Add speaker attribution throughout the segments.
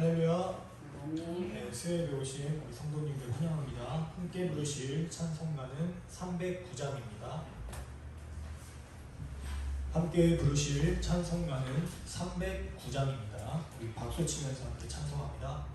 Speaker 1: 할렐루야. 네, 수요일에 오신 우리 성도님들 환영합니다. 함께 부르실 찬송가는 309장입니다. 함께 부르실 찬송가는 309장입니다. 우리 박수 치면서 함께 찬송합니다.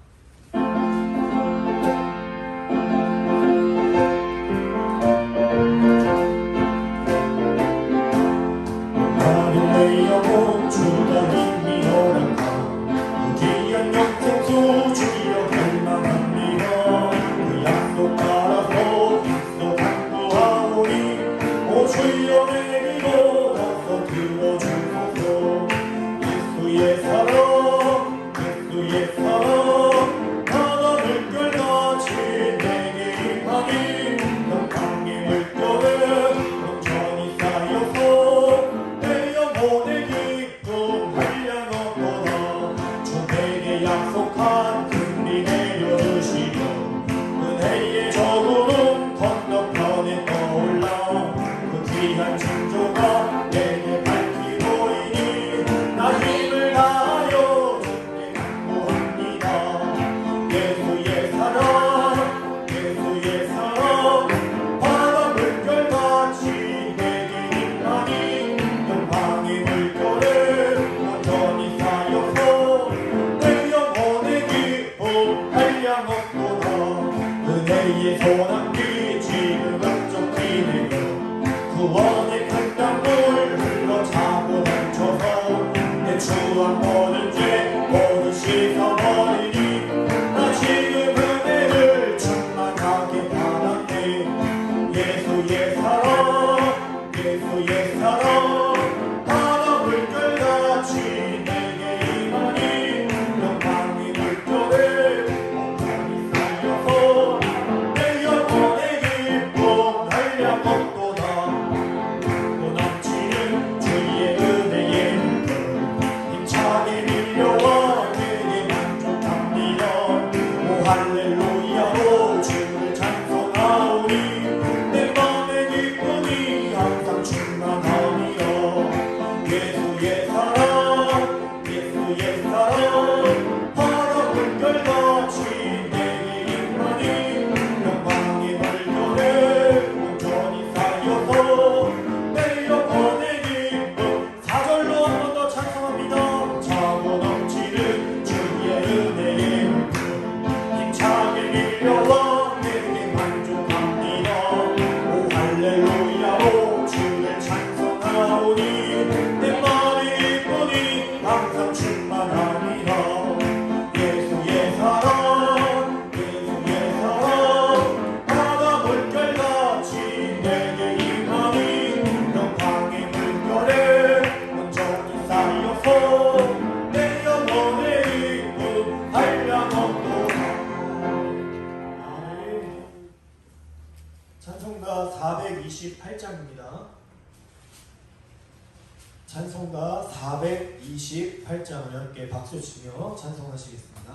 Speaker 1: 찬송가 428장을 함께 박수치며 찬송하시겠습니다.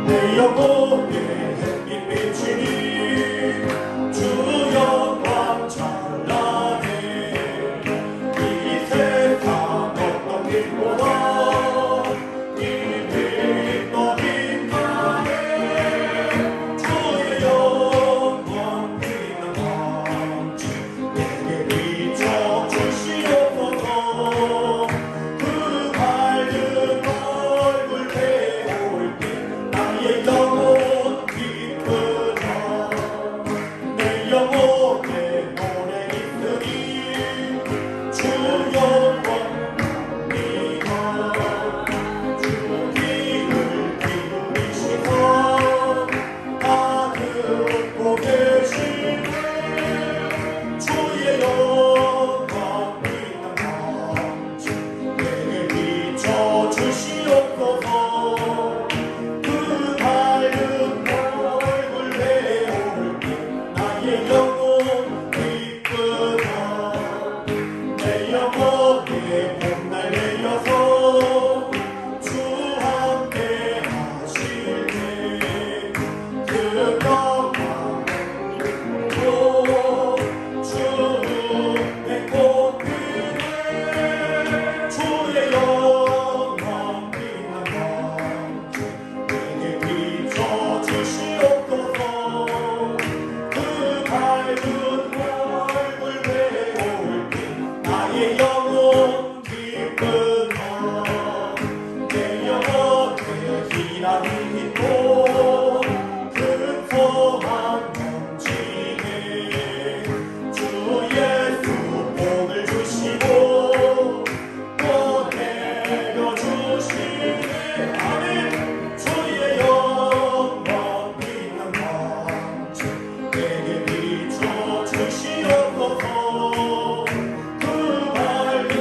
Speaker 1: 내 영혼에 햇빛 비치니 주 영광 찬란해. 이 세상 어떤 길보다 이 빛 더 빛나네. 주의 영광 빛난 광채 내게 비춰 주시옵소서. 그 밝은 얼굴 배울 때 나의 영혼 기쁘다. 내 영혼에 노래 있으니 주 영광 믿어. 주 귀를 기울이시고 다 듣고 계시네. 주의 영광 빛난 광채 내게 비춰 주시옵소서. 그 밝은 얼굴 배울 때 나의 영혼 기쁘다. 내 영혼에 봄날 내려서 주 함께 하실 때 그 영광 주의 꽃피네. 주의 영광 빛난 광채 내게 비춰 주시옵소서. 그 밝은 얼굴 배울 때 나의 영혼 기쁘다. 내 영혼에 희락이 있고 큰 소망 넘치네. 주 예수 복을 주시고 또 내려주시네. 아멘. 주의 영광 빛난 광채 내게 비춰 주시옵소서. 그 밝은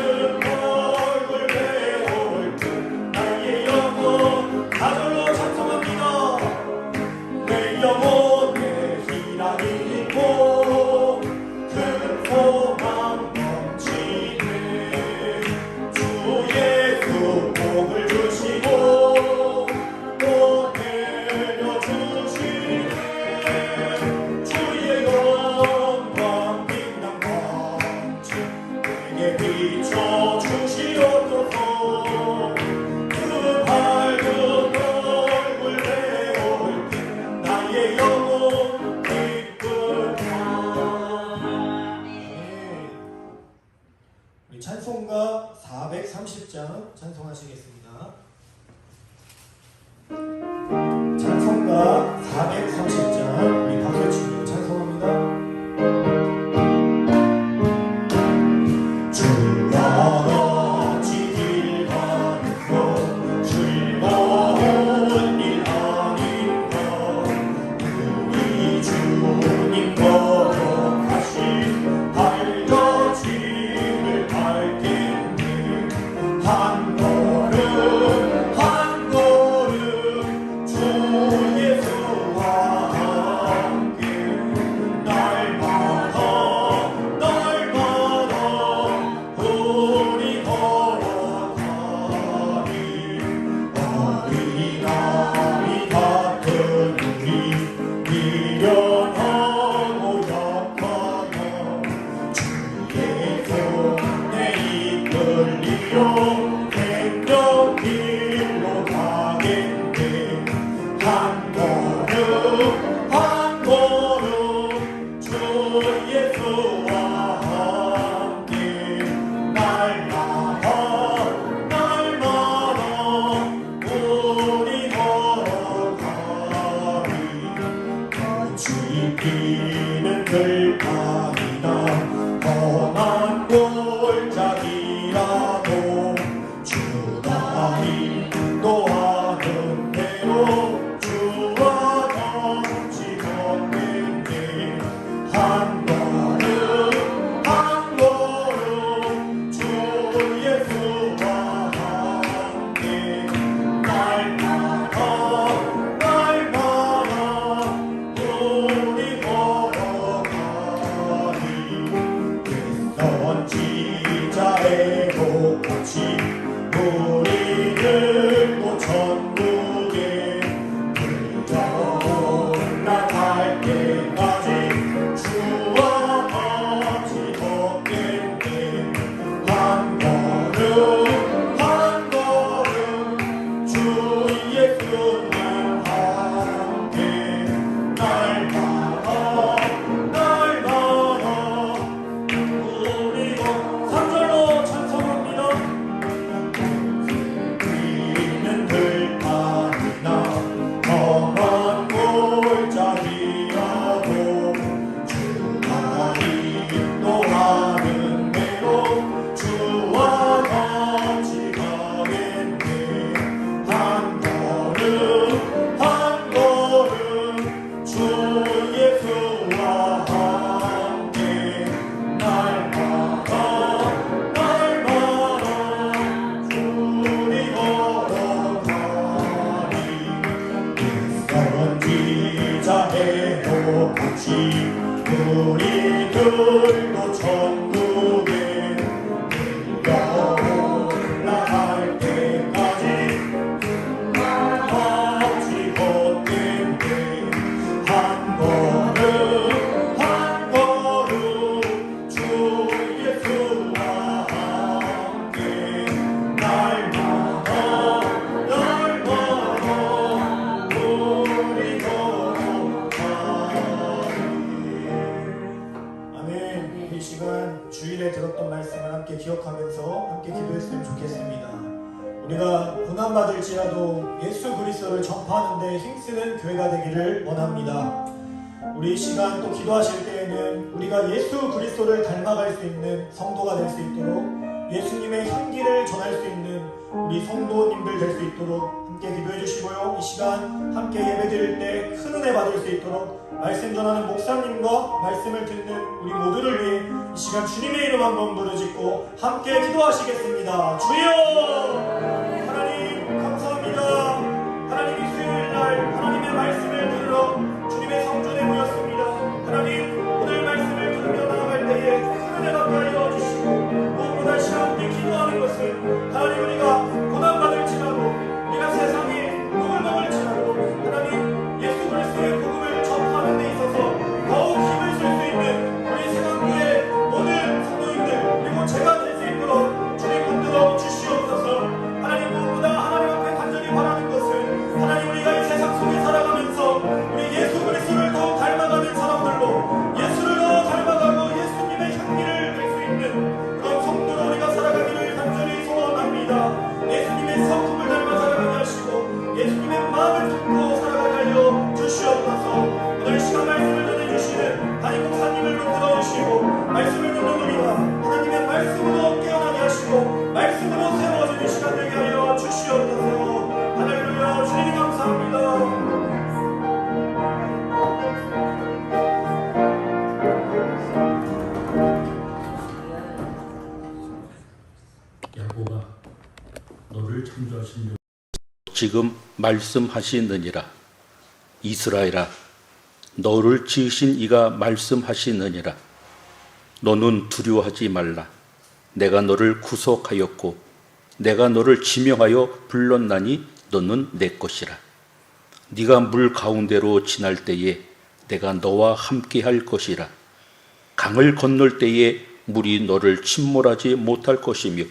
Speaker 1: 얼굴 배울 때 나의 영혼 가절로 찬송합니다. 내 영혼에 희락이 있고 큰 소망 넘치네. 주 예수 복을 주시고 또 내려주시네. 주의 영광 빛난 광채 내게 비춰 주시옵소서. 그 밝은 얼굴 배울 때 나의 영혼 기쁘다. 우리 찬송가 430장 찬송하시겠습니다. 찬송가 430장 우리 박수치며 찬송합니다. 주와 같이 길 가면서 즐거운 일 아닌가. 우리 주님 거룩하신 발자취를 밟겠네. 한 걸음 한 걸음 주 예수와 함께 날마다 날마다 우리 걸어가리. 어린아이 같은 우리 미련하고 약하나 주의 손에 이끌리어 생명길로 가겠네. 한 걸음 한 걸음 주 예수와 함께 날마다 날마다 우리 걸어가리. 지키는 들판이나 험한 골짜기라도 주가 인도하는 대로 주와 같이 선지자에도 같이 우리들도 천국에 올라갈 때까지 같이 걷는 게한 걸음 한 걸음 주 예수와 함께 날마다 우리 걸어가리. 아멘. 이 시간 주일에 들었던 말씀을 함께 기억하면서 함께 기도했으면 좋겠습니다. 우리가 고난받을지라도 예수 그리스도를 전파하는데 힘쓰는 교회가 되기를 원합니다. 우리 이 시간 또 기도하실 때에는 우리가 예수 그리스도를 닮아갈 수 있는 성도가 될 수 있도록 예수님의 향기를 전할 수 있는 우리 성도님들 될 수 있도록 함께 기도해 주시고요. 이 시간 함께 예배 드릴 때 큰 은혜 받을 수 있도록 말씀 전하는 목사님과 말씀을 듣는 우리 모두를 위해 이 시간 주님의 이름 한번 부르짖고 함께 기도하시겠습니다. 주여! 하나님 감사합니다. 하나님 이 수요일날 하나님의 말씀을 들으러 주님의 성전에 모였습니다. 하나님 오늘 말씀을 들으며 나아갈 때에 큰 은혜 받게 하여 주시고 무엇보다 시간 함께 기도하는 것은 하나님 우리가 고난받을지라도 우리가 세상에 욕을 먹을지라도 하나님 예수 그리스도의 복음을 전파하는 데 있어서 더욱 힘을 쓸 수 있는 우리 세상교회 모든 성도님들 그리고 제가 될 수 있도록 주님 붙들어 주시옵소서. 하나님 무엇보다 하나님 앞에 간절히 바라는 것은 하나님 우리가 이 세상 속에 살아가면서 우리 예수 그리스도를 더욱 닮아가는 사람들로 예수를 더 닮아가고 예수님의 향기를 낼 수 있는 그런 성도로 우리가 살아가기를 간절히 소원합니다. 예수님의 성품을 닮아 살아가게 하시고 예수님의 마음을 품고 살아가게 하여 주시옵소서. 오늘 시간 말씀을 전해주시는 담임 목사님을 붙들어 주시고 말씀을 듣는 우리가 하나님의 말씀으로 깨어나게 하시고 말씀으로 세워지는 시간 되게 하여 주시옵소서. 할렐루야. 주님 감사합니다.
Speaker 2: 야곱아, 너를 창조하신
Speaker 3: 지금 말씀하시느니라. 이스라엘아, 너를 지으신 이가 말씀하시느니라. 너는 두려워하지 말라. 내가 너를 구속하였고 내가 너를 지명하여 불렀나니 너는 내 것이라. 네가 물 가운데로 지날 때에 내가 너와 함께할 것이라. 강을 건널 때에 물이 너를 침몰하지 못할 것이며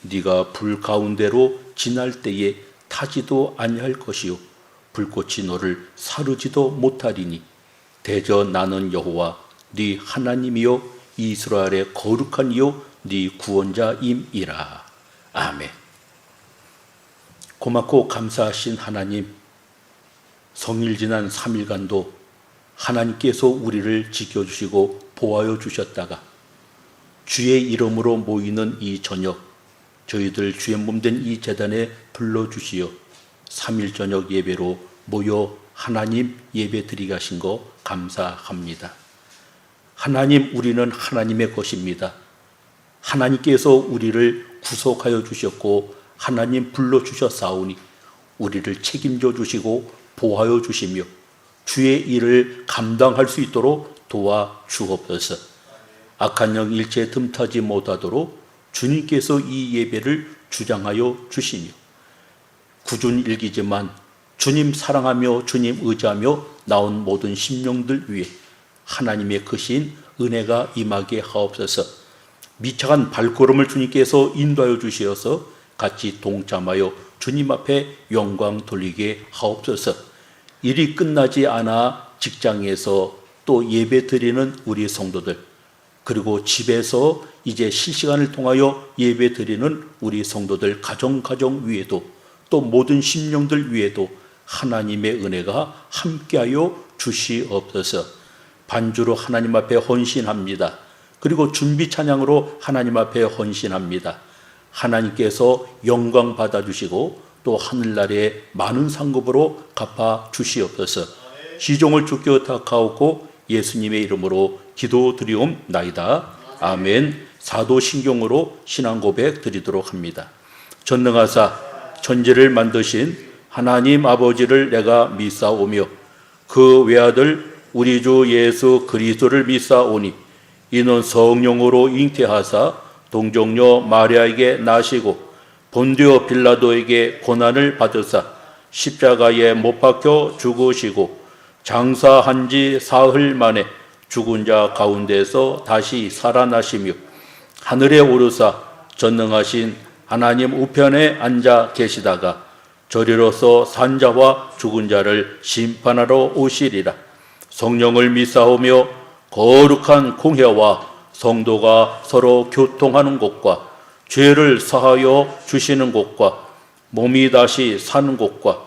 Speaker 3: 네가 불 가운데로 지날 때에 타지도 아니할 것이요 불꽃이 너를 사르지도 못하리니 대저 나는 여호와 네 하나님이요 이스라엘의 거룩한 이요 네 구원자임이라. 아멘. 고맙고 감사하신 하나님, 성일 지난 3일간도 하나님께서 우리를 지켜주시고 보호하여 주셨다가 주의 이름으로 모이는 이 저녁 저희들 주의 몸된 이 제단에 불러주시어 3일 저녁 예배로 모여 하나님 예배 드리게 하신 거 감사합니다. 하나님, 우리는 하나님의 것입니다. 하나님께서 우리를 구속하여 주셨고 하나님 불러주셨사오니 우리를 책임져 주시고 보호하여 주시며 주의 일을 감당할 수 있도록 도와주옵소서. 악한 영 일체 틈타지 못하도록 주님께서 이 예배를 주장하여 주시며 구준일기지만 주님 사랑하며 주님 의지하며 나온 모든 심령들 위해 하나님의 크신 은혜가 임하게 하옵소서. 미착한 발걸음을 주님께서 인도하여 주시어서 같이 동참하여 주님 앞에 영광 돌리게 하옵소서. 일이 끝나지 않아 직장에서 또 예배 드리는 우리 성도들, 그리고 집에서 이제 실시간을 통하여 예배 드리는 우리 성도들 가정 위에도 또 모든 심령들 위에도 하나님의 은혜가 함께하여 주시옵소서. 반주로 하나님 앞에 헌신합니다. 그리고 준비 찬양으로 하나님 앞에 헌신합니다. 하나님께서 영광 받아주시고 또 하늘나라의 많은 상급으로 갚아 주시옵소서. 시종을 주께 의탁하옵고 예수님의 이름으로 기도드리옵나이다. 아멘. 사도신경으로 신앙 고백 드리도록 합니다. 전능하사 천지를 만드신 하나님 아버지를 내가 믿사오며 그 외아들 우리 주 예수 그리스도를 믿사오니 이는 성령으로 잉태하사 동정녀 마리아에게 나시고 본디오 빌라도에게 고난을 받으사 십자가에 못 박혀 죽으시고 장사한 지 사흘 만에 죽은 자 가운데서 다시 살아나시며 하늘에 오르사 전능하신 하나님 우편에 앉아 계시다가 저리로서 산자와 죽은 자를 심판하러 오시리라. 성령을 믿사오며 거룩한 공회와 성도가 서로 교통하는 곳과 죄를 사하여 주시는 곳과 몸이 다시 사는 곳과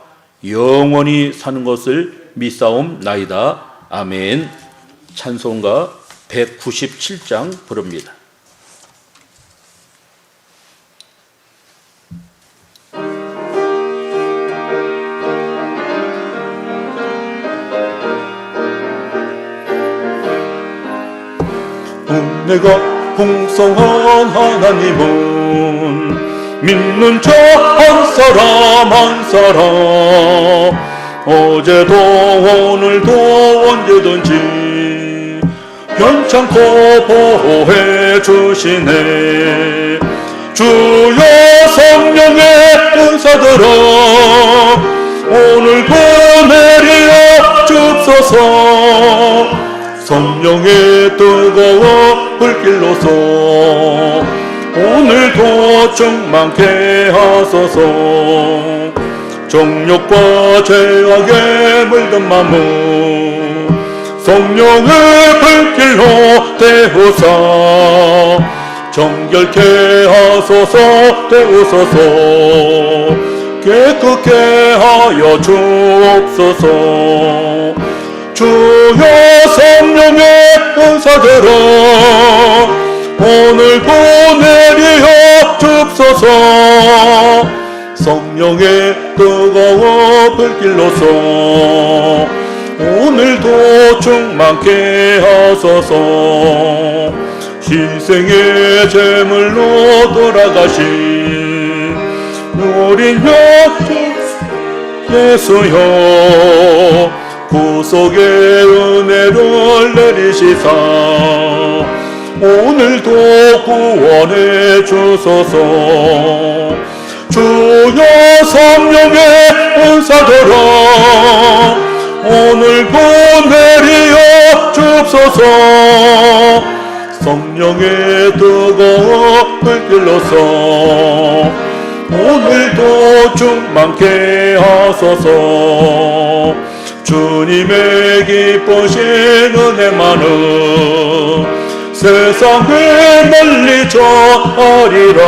Speaker 3: 영원히 사는 것을 믿사옵나이다. 아멘. 찬송가 197장 부릅니다.
Speaker 4: 은혜가 풍성한 하나님은 믿는 자 한 사람 한 사람 어제도 오늘도 언제든지 변찮고 보호해 주시네. 주여 성령의 은사들아 오늘도 내려 줍소서. 성령의 뜨거운 불길로서 오늘도 충만케 하소서. 정욕과 죄악에 물든 마음 성령의 불길로 태우사 정결케 하소서. 태우소서. 깨끗게 하여 주옵소서. 주여 성령의 은사들아 오늘도 내려 줍소서. 성령의 뜨거운 불길로서 오늘도 충만케 하소서. 희생의 제물로 돌아가신 우리 예수여 구속의 은혜를 내리시사 오늘도 구원해 주소서. 주여 성령의 은사들아 오늘도 내려 줍소서. 성령의 뜨거운 불길로서 오늘도 충만케 하소서. 주님의 기쁘신 은혜만은 세상을 멀리 전하리라.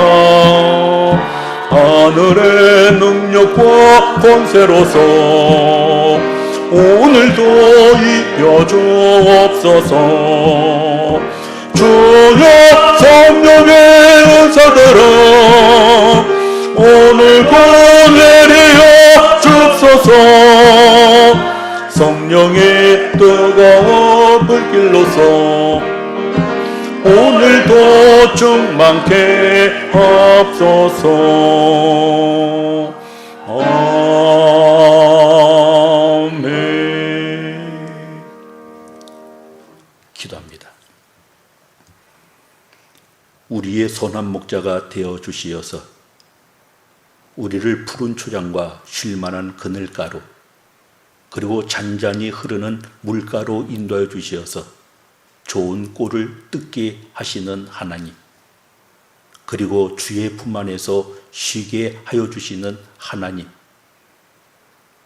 Speaker 4: 하늘의 능력과 권세로서 오늘도 이겨주옵소서. 주여 성령의 은사들아 오늘도 내려 줍소서. 성령의 뜨거운 불길로서 오늘도 충만케 하옵소서. 아멘.
Speaker 3: 기도합니다. 우리의 선한 목자가 되어 주시어서 우리를 푸른 초장과 쉴만한 그늘가로 그리고 잔잔히 흐르는 물가로 인도하여 주시어서 좋은 꼴을 뜯게 하시는 하나님, 그리고 주의 품 안에서 쉬게 하여 주시는 하나님,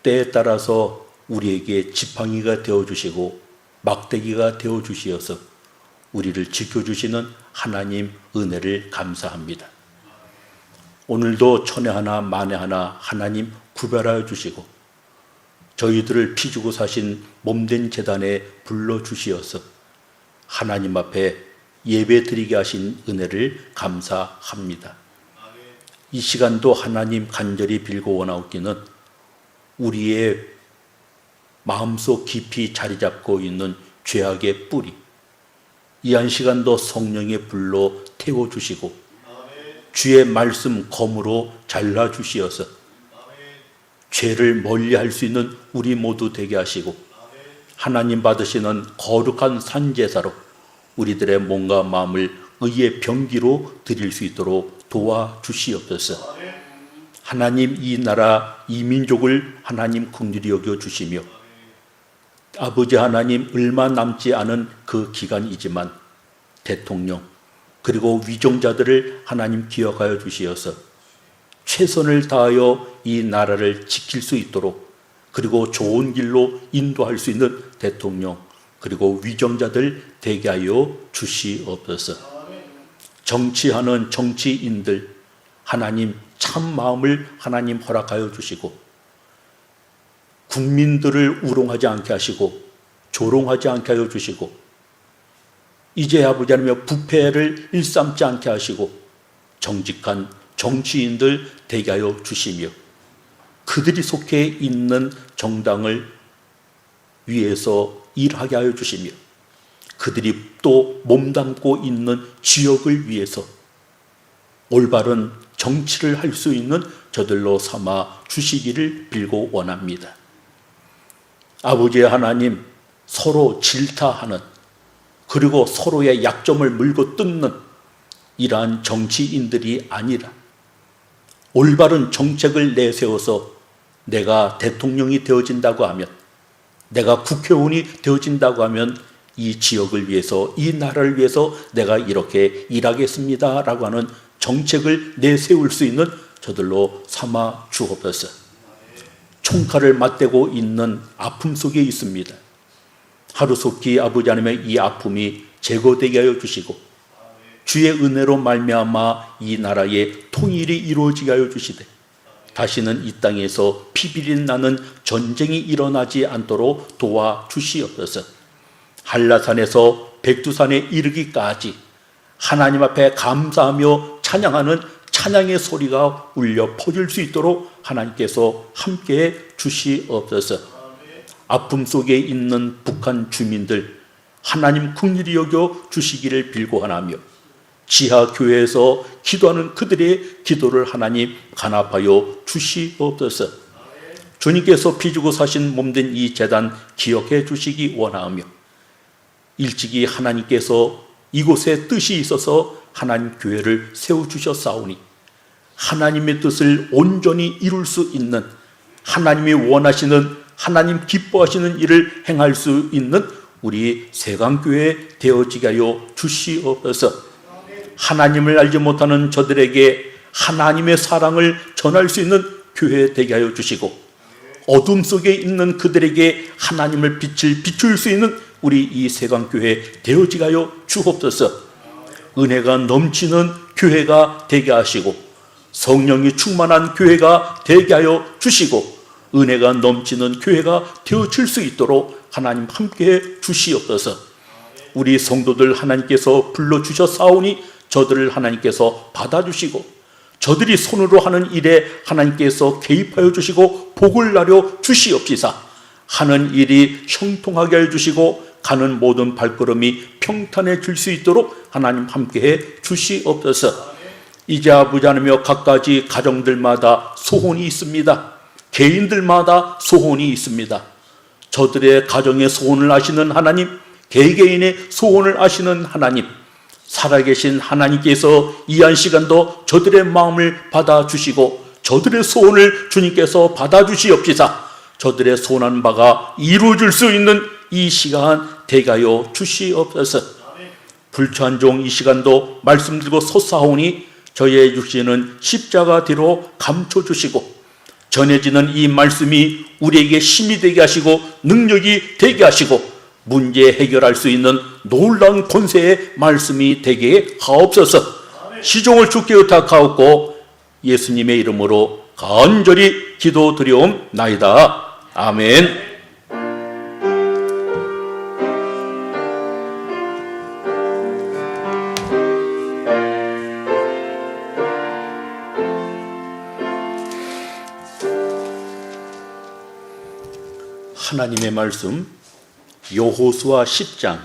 Speaker 3: 때에 따라서 우리에게 지팡이가 되어 주시고 막대기가 되어 주시어서 우리를 지켜주시는 하나님 은혜를 감사합니다. 오늘도 천에 하나 만에 하나 하나님 구별하여 주시고 저희들을 피 주고 사신 몸된 제단에 불러주시어서 하나님 앞에 예배 드리게 하신 은혜를 감사합니다. 이 시간도 하나님 간절히 빌고 원하옵기는 우리의 마음속 깊이 자리 잡고 있는 죄악의 뿌리, 이 한 시간도 성령의 불로 태워주시고 주의 말씀 검으로 잘라주시어서 죄를 멀리할 수 있는 우리 모두 되게 하시고 하나님 받으시는 거룩한 산제사로 우리들의 몸과 마음을 의의 병기로 드릴 수 있도록 도와주시옵소서. 하나님 이 나라 이 민족을 하나님 긍휼히 여겨 주시며 아버지 하나님 얼마 남지 않은 그 기간이지만 대통령 그리고 위정자들을 하나님 기억하여 주시어서 최선을 다하여 이 나라를 지킬 수 있도록 그리고 좋은 길로 인도할 수 있는 대통령 그리고 위정자들 되게 하여 주시옵소서. 정치하는 정치인들 하나님 참 마음을 하나님 허락하여 주시고 국민들을 우롱하지 않게 하시고 조롱하지 않게 하여 주시고 이제 아버지 하나님 부패를 일삼지 않게 하시고 정직한 정치인들 되게 하여 주시며 그들이 속해 있는 정당을 위해서 일하게 하여 주시며 그들이 또 몸담고 있는 지역을 위해서 올바른 정치를 할 수 있는 저들로 삼아 주시기를 빌고 원합니다. 아버지 하나님 서로 질타하는 그리고 서로의 약점을 물고 뜯는 이러한 정치인들이 아니라 올바른 정책을 내세워서 내가 대통령이 되어진다고 하면 내가 국회의원이 되어진다고 하면 이 지역을 위해서 이 나라를 위해서 내가 이렇게 일하겠습니다 라고 하는 정책을 내세울 수 있는 저들로 삼아 주옵소서. 총칼을 맞대고 있는 아픔 속에 있습니다. 하루속히 아버지 하나님의 이 아픔이 제거되게 하여 주시고 주의 은혜로 말미암아 이 나라의 통일이 이루어지게 하여 주시되 다시는 이 땅에서 피비린 나는 전쟁이 일어나지 않도록 도와주시옵소서. 한라산에서 백두산에 이르기까지 하나님 앞에 감사하며 찬양하는 찬양의 소리가 울려 퍼질 수 있도록 하나님께서 함께해 주시옵소서. 아픔 속에 있는 북한 주민들 하나님 긍휼히 여겨 주시기를 빌고 하나며 지하교회에서 기도하는 그들의 기도를 하나님 간합하여 주시옵소서. 주님께서 피주고 사신 몸된 이 제단 기억해 주시기 원하며 일찍이 하나님께서 이곳에 뜻이 있어서 하나님 교회를 세워주셨사오니 하나님의 뜻을 온전히 이룰 수 있는 하나님이 원하시는 하나님 기뻐하시는 일을 행할 수 있는 우리 세강교회 되어지게 하여 주시옵소서. 하나님을 알지 못하는 저들에게 하나님의 사랑을 전할 수 있는 교회 되게 하여 주시고 어둠 속에 있는 그들에게 하나님을 빛을 비출 수 있는 우리 이 세강교회 되어지게 하여 주옵소서. 은혜가 넘치는 교회가 되게 하시고 성령이 충만한 교회가 되게 하여 주시고 은혜가 넘치는 교회가 되어질 수 있도록 하나님 함께해 주시옵소서. 우리 성도들 하나님께서 불러주셨사오니 저들을 하나님께서 받아주시고 저들이 손으로 하는 일에 하나님께서 개입하여 주시고 복을 나려 주시옵시사. 하는 일이 형통하게 해주시고 가는 모든 발걸음이 평탄해질 수 있도록 하나님 함께해 주시옵소서. 이제 아버지 하나며 각가지 가정들마다 소원이 있습니다. 개인들마다 소원이 있습니다. 저들의 가정의 소원을 아시는 하나님, 개개인의 소원을 아시는 하나님, 살아계신 하나님께서 이 한 시간도 저들의 마음을 받아주시고 저들의 소원을 주님께서 받아주시옵시사. 저들의 소원한 바가 이루어질 수 있는 이 시간 되게 하여 주시옵소서. 불처한 종 이 시간도 말씀 들고 솟아오니 저희의 육신은 십자가 뒤로 감춰주시고 전해지는 이 말씀이 우리에게 힘이 되게 하시고 능력이 되게 하시고 문제 해결할 수 있는 놀라운 권세의 말씀이 되게 하옵소서. 시종을 주께 의탁하옵고 예수님의 이름으로 간절히 기도드리옵나이다. 아멘. 하나님의 말씀 여호수아 10장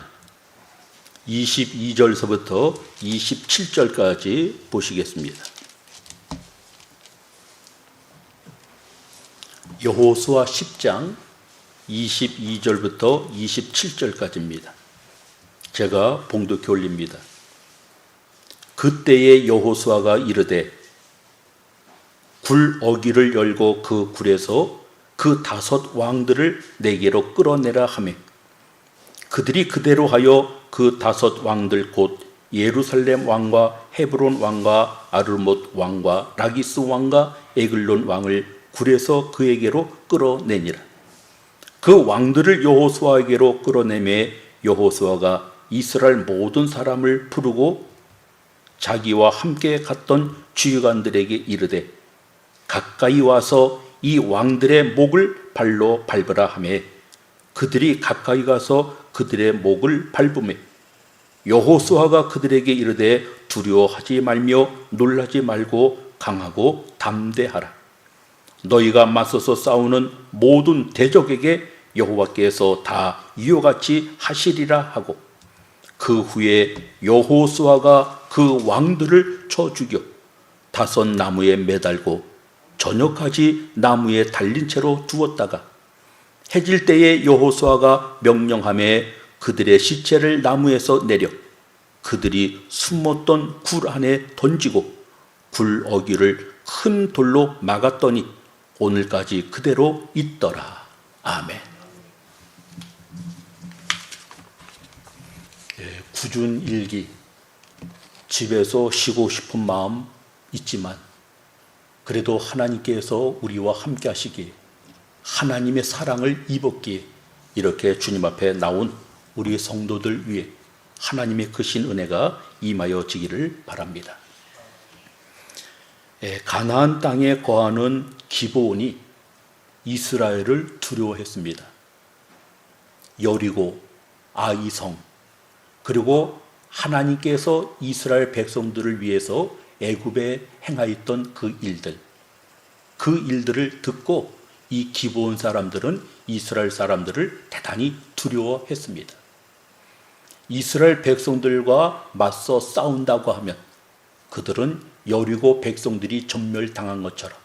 Speaker 3: 22절서부터 27절까지 보시겠습니다. 여호수아 10장 22절부터 27절까지입니다. 제가 봉독해 올립니다. 그때에 여호수아가 이르되 굴 어귀를 열고 그 굴에서 그 5 왕들을 내게로 끌어내라 하매 그들이 그대로 하여 그 5 왕들 곧 예루살렘 왕과 헤브론 왕과 아르못 왕과 라기스 왕과 에글론 왕을 굴에서 그에게로 끌어내니라. 그 왕들을 여호수아에게로 끌어내매 여호수아가 이스라엘 모든 사람을 부르고 자기와 함께 갔던 주의관들에게 이르되 가까이 와서 이 왕들의 목을 발로 밟으라 하매 그들이 가까이 가서 그들의 목을 밟으매 여호수아가 그들에게 이르되 두려워하지 말며 놀라지 말고 강하고 담대하라. 너희가 맞서서 싸우는 모든 대적에게 여호와께서 다 이와 같이 하시리라 하고 그 후에 여호수아가 그 왕들을 쳐 죽여 5 나무에 매달고 저녁까지 나무에 달린 채로 두었다가 해질 때에 여호수아가 명령하매 그들의 시체를 나무에서 내려 그들이 숨었던 굴 안에 던지고 굴 어귀를 큰 돌로 막았더니 오늘까지 그대로 있더라. 아멘. 구준 일기. 집에서 쉬고 싶은 마음 있지만 그래도 하나님께서 우리와 함께 하시기에 하나님의 사랑을 입었기에 이렇게 주님 앞에 나온 우리 성도들 위해 하나님의 크신 은혜가 임하여지기를 바랍니다. 가나안 땅에 거하는 기브온이 이스라엘을 두려워했습니다. 여리고, 아이성, 그리고 하나님께서 이스라엘 백성들을 위해서 애굽에 행하였던 그 일들을 듣고 이 기브온 사람들은 이스라엘 사람들을 대단히 두려워했습니다. 이스라엘 백성들과 맞서 싸운다고 하면 그들은 여리고 백성들이 전멸당한 것처럼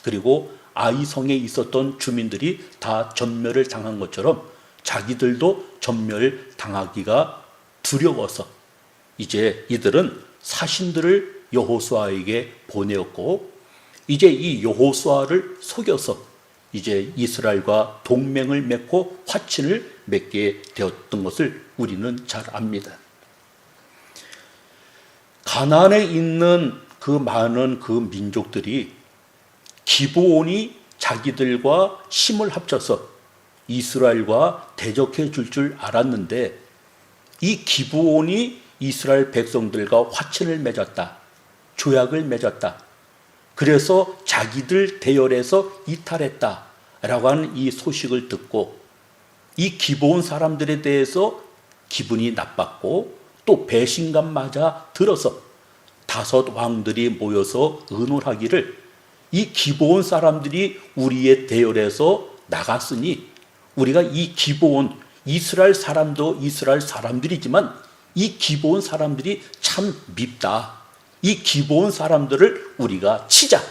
Speaker 3: 그리고 아이성에 있었던 주민들이 다 전멸을 당한 것처럼 자기들도 전멸당하기가 두려워서 이제 이들은 사신들을 여호수아에게 보내었고 이제 이 여호수아를 속여서 이제 이스라엘과 동맹을 맺고 화친을 맺게 되었던 것을 우리는 잘 압니다. 가나안에 있는 그 많은 그 민족들이 기브온이 자기들과 힘을 합쳐서 이스라엘과 대적해 줄 알았는데 이 기브온이 이스라엘 백성들과 화친을 맺었다. 조약을 맺었다. 그래서 자기들 대열에서 이탈했다 라고 하는 이 소식을 듣고 이 기브온 사람들에 대해서 기분이 나빴고 또 배신감 맞아 들어서 5 왕들이 모여서 의논하기를 이 기브온 사람들이 우리의 대열에서 나갔으니 우리가 이 기브온 이스라엘 사람도 이스라엘 사람들이지만 이 기브온 사람들이 참 밉다. 이 기브온 사람들을 우리가 치자.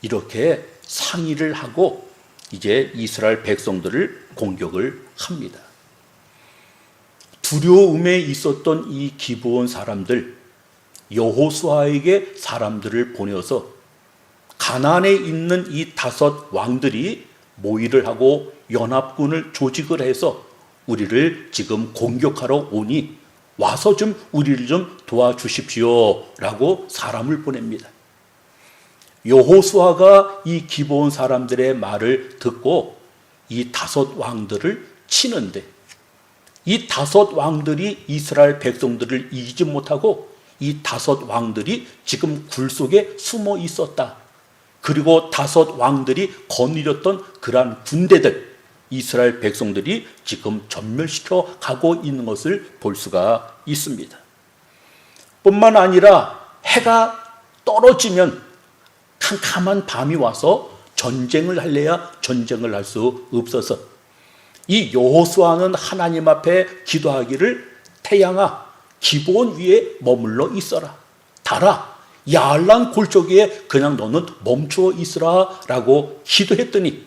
Speaker 3: 이렇게 상의를 하고 이제 이스라엘 백성들을 공격을 합니다. 두려움에 있었던 이 기브온 사람들 여호수아에게 사람들을 보내어서 가나안에 있는 이 5 왕들이 모의를 하고 연합군을 조직을 해서 우리를 지금 공격하러 오니 와서 좀 우리를 좀 도와주십시오 라고 사람을 보냅니다. 여호수아가 이 기브온 사람들의 말을 듣고 이 5 왕들을 치는데 이 5 왕들이 이스라엘 백성들을 이기지 못하고 이 5 왕들이 지금 굴 속에 숨어 있었다. 그리고 5 왕들이 거느렸던 그러한 군대들 이스라엘 백성들이 지금 전멸시켜 가고 있는 것을 볼 수가 있습니다. 뿐만 아니라 해가 떨어지면 캄캄한 밤이 와서 전쟁을 할래야 전쟁을 할 수 없어서 이 여호수아는 하나님 앞에 기도하기를 태양아 기브온 위에 머물러 있어라. 달아 야알란 골짜기에 그냥 너는 멈추어 있으라 라고 기도했더니